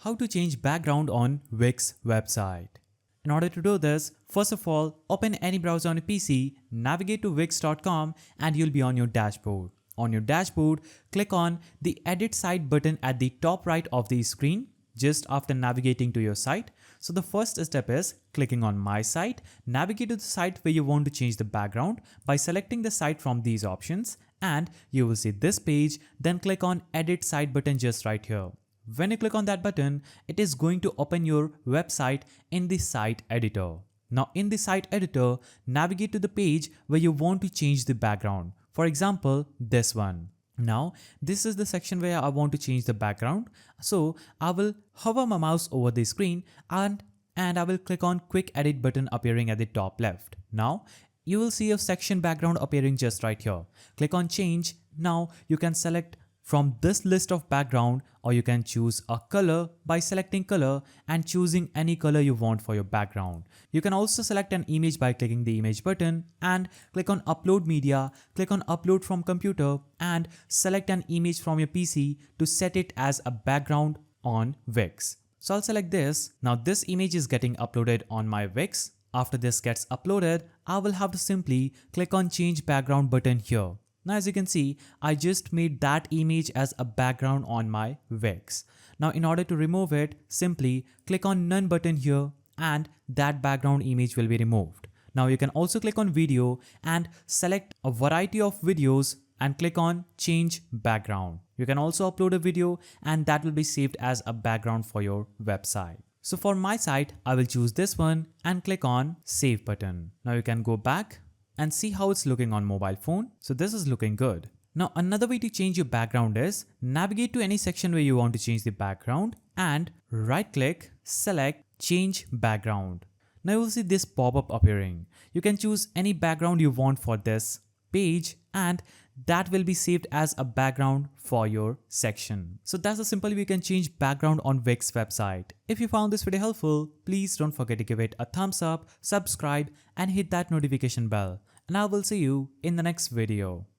How to change background on Wix website. In order to do this, first of all, open any browser on your PC, navigate to wix.com and you'll be on your dashboard. On your dashboard, click on the Edit Site button at the top right of the screen just after navigating to your site. So the first step is clicking on My Site, navigate to the site where you want to change the background by selecting the site from these options and you will see this page, then click on Edit Site button just right here. When you click on that button, it is going to open your website in the site editor. Now in the site editor, navigate to the page where you want to change the background. For example, this one. Now this is the section where I want to change the background. So I will hover my mouse over the screen and I will click on Quick Edit button appearing at the top left. Now you will see a section background appearing just right here. Click on Change. Now you can select from this list of background or you can choose a color by selecting color and choosing any color you want for your background. You can also select an image by clicking the image button and click on upload media, click on upload from computer and select an image from your PC to set it as a background on Wix. So I'll select this. Now this image is getting uploaded on my Wix. After this gets uploaded, I will have to simply click on change background button here. Now as you can see, I just made that image as a background on my Wix. Now in order to remove it, simply click on none button here and that background image will be removed. Now you can also click on video and select a variety of videos and click on change background. You can also upload a video and that will be saved as a background for your website. So for my site, I will choose this one and click on save button. Now you can go back and see how it's looking on mobile phone. So this is looking good. Now another way to change your background is navigate to any section where you want to change the background and right click, select change background. Now you will see this pop-up appearing. You can choose any background you want for this page and that will be saved as a background for your section. So that's the simple way you can change background on Wix website. If you found this video helpful, please don't forget to give it a thumbs up, subscribe and hit that notification bell. And I will see you in the next video.